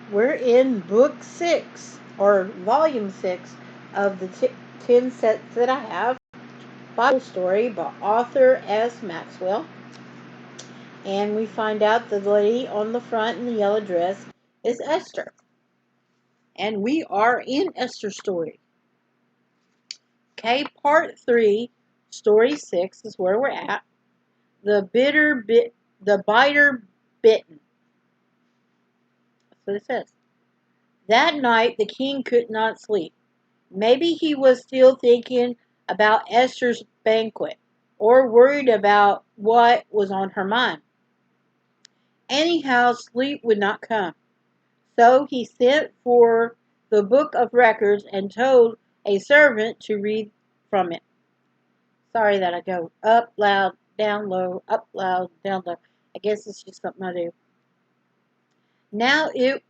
We're in book 6, or volume 6, of the 10 sets that I have. Bible story by Arthur S Maxwell. And we find out the lady on the front in the yellow dress is Esther. And we are in Esther's story. Okay, part 3, story 6 is where we're at. The Biter Bitten. That's what it says. That night the king could not sleep. Maybe he was still thinking about Esther's banquet, or worried about what was on her mind. Anyhow, sleep would not come. So he sent for the book of records and told a servant to read from it. Sorry that I go up loud, down low, up loud, down low. I guess it's just something I do. Now it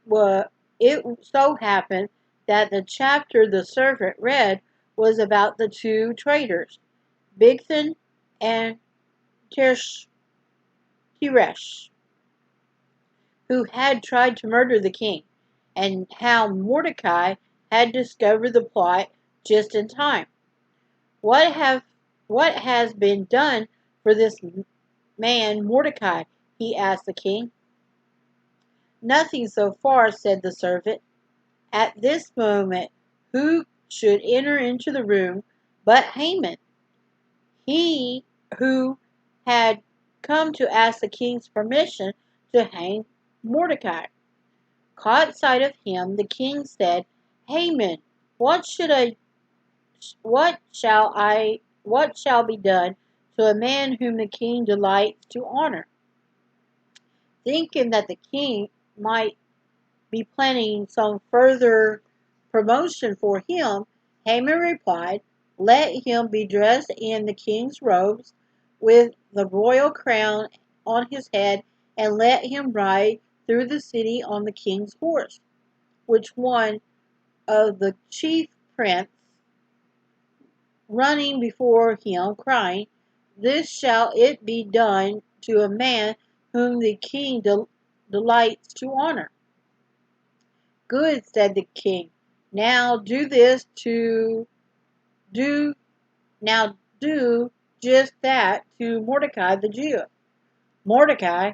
so happened that the chapter the servant read was about the two traitors, Bigthan and Teresh, who had tried to murder the king, and how Mordecai had discovered the plot just in time. What has been done for this man Mordecai? He asked the king. Nothing so far, said the servant. At this moment, who should enter into the room but Haman, he who had come to ask the king's permission to hang Mordecai. Caught sight of him, the king said, Haman, what shall be done to a man whom the king delights to honor? Thinking that the king might be planning some further promotion for him, Haman replied, Let him be dressed in the king's robes, with the royal crown on his head, and let him ride through the city on the king's horse, which one of the chief prince running before him, crying, This shall it be done to a man whom the king delights to honor. Good, said the king. Now do just that to Mordecai the Jew. Mordecai,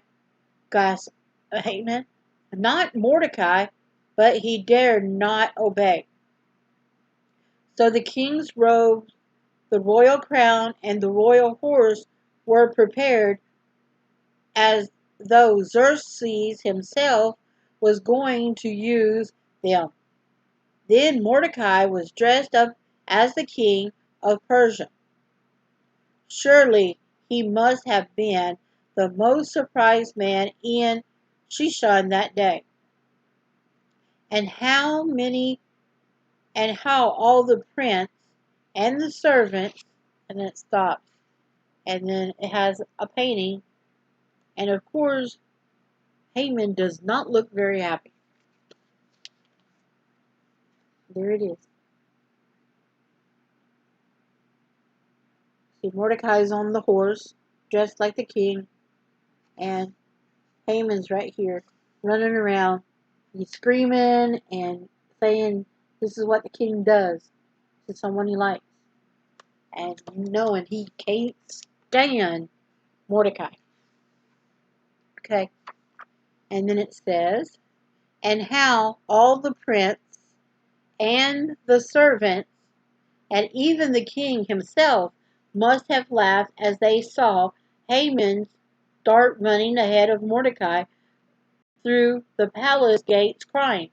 gasped Haman. Not Mordecai, but he dared not obey. So the king's robes, the royal crown, and the royal horse were prepared as though Xerxes himself was going to use them. Then Mordecai was dressed up as the king of Persia. Surely he must have been the most surprised man in Shushan that day. And how all the prince and the servants, and then it stops, and then it has a painting, and of course Haman does not look very happy. There it is. See, Mordecai is on the horse, dressed like the king, and Haman's right here, running around. He's screaming and saying this is what the king does to someone he likes. And knowing he can't stand Mordecai. Okay. And then it says, and how all the prince and the servants and even the king himself must have laughed as they saw Haman start running ahead of Mordecai through the palace gates crying,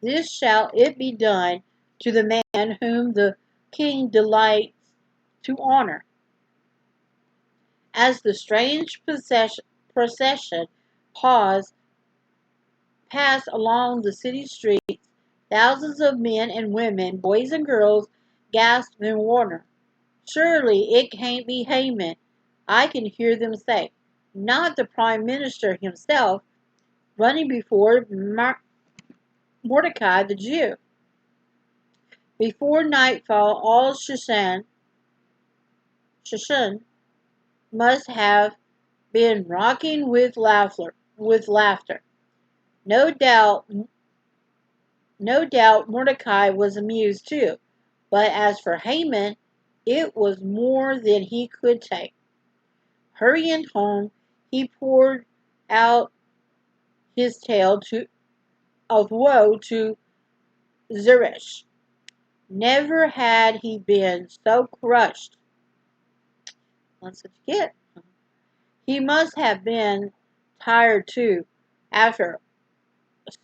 This shall it be done to the man whom the king delights to honor. As the strange procession passed along the city streets, thousands of men and women, boys and girls, gasped in wonder. Surely it can't be Haman, I can hear them say. Not the prime minister himself, running before Mordecai the Jew. Before nightfall, all Shushan must have been rocking with laughter. No doubt No doubt Mordecai was amused too, but as for Haman, it was more than he could take. Hurrying home, he poured out his tale of woe to Zeresh. Never had he been so crushed. That's what you get. He must have been tired too after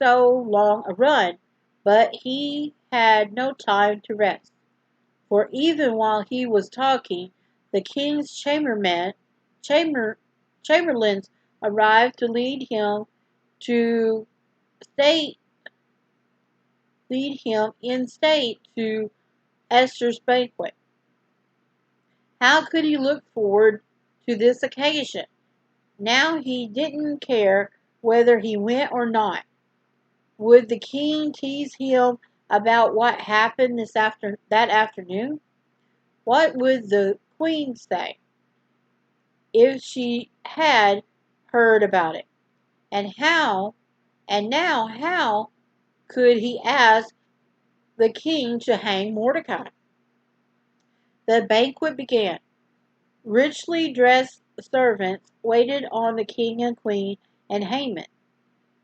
so long a run, but he had no time to rest. For even while he was talking, the king's chamber, chamberlains arrived to to state lead him in state to Esther's banquet. How could he look forward to this occasion? Now he didn't care whether he went or not. Would the king tease him about what happened that afternoon? What would the queen say if she had heard about it? And how could he ask the king to hang Mordecai? The banquet began. Richly dressed servants waited on the king and queen and Haman.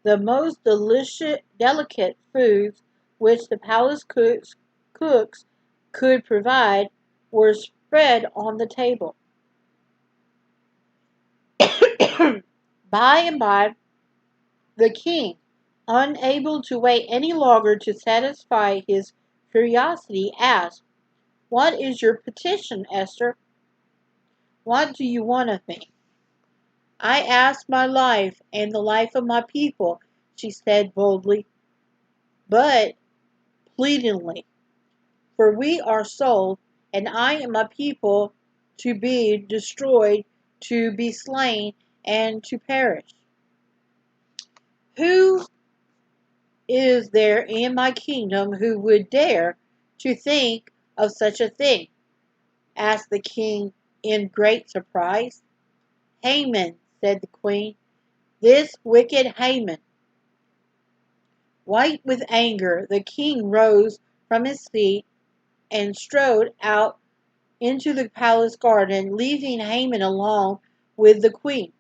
The most delicate foods which the palace cooks could provide were spread on the table. By and by, the king, unable to wait any longer to satisfy his curiosity, asked, "What is your petition, Esther? What do you want of me?" "I ask my life and the life of my people," she said boldly, but pleadingly. "For we are sold, and I and my people to be destroyed, to be slain, and to perish. Who is there in my kingdom who would dare to think of such a thing?" asked the king in great surprise. "Haman," said the queen, "this wicked Haman." White with anger, the king rose from his seat and strode out into the palace garden, leaving Haman alone with the queen.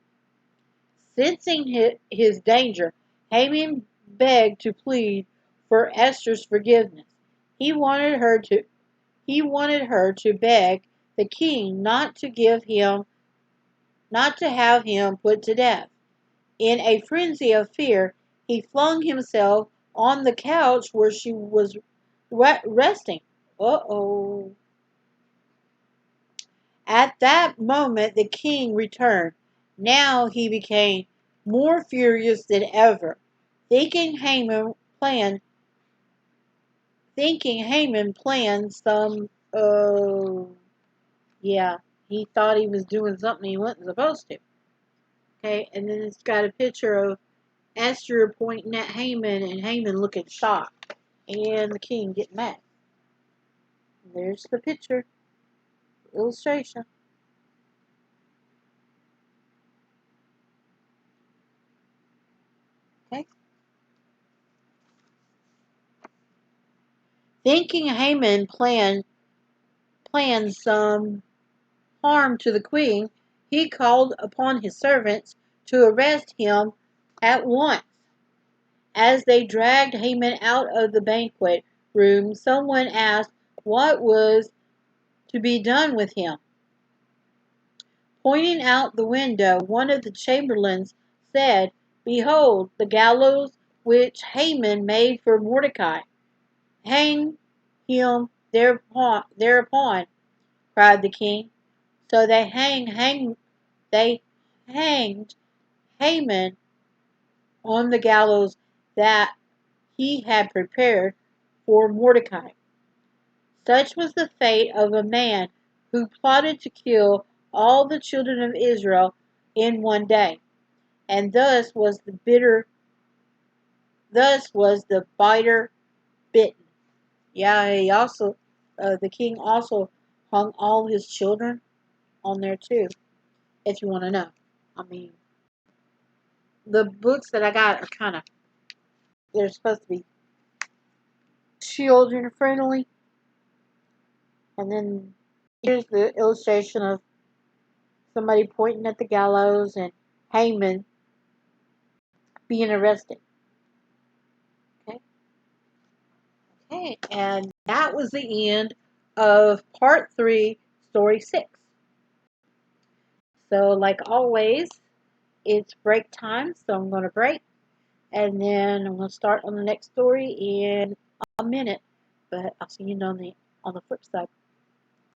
Sensing his danger, Haman begged to plead for Esther's forgiveness. He wanted her to he wanted her to beg the king not to have him put to death. In a frenzy of fear, he flung himself on the couch where she was resting. Uh-oh. At that moment the king returned. Now he became more furious than ever, thinking Haman planned some yeah, he thought he was doing something he wasn't supposed to. Okay, and then it's got a picture of Esther pointing at Haman and Haman looking shocked. And the king getting mad. And there's the picture, illustration. Okay. Thinking Haman planned some harm to the queen, he called upon his servants to arrest him at once. As they dragged Haman out of the banquet room, someone asked what was to be done with him. Pointing out the window, one of the chamberlains said, "Behold, the gallows which Haman made for Mordecai. Hang him thereupon," cried the king. So they hanged Haman on the gallows that he had prepared for Mordecai. Such was the fate of a man who plotted to kill all the children of Israel in one day, and thus was the biter bitten. Yeah, the king also hung all his children on there too, if you want to know. I mean, the books that I got are they're supposed to be children friendly. And then here's the illustration of somebody pointing at the gallows and Haman being arrested. Okay. Okay, and that was the end of part 3, story 6. So, like always, it's break time, so I'm going to break, and then I'm going to start on the next story in a minute. But I'll see you on the flip side.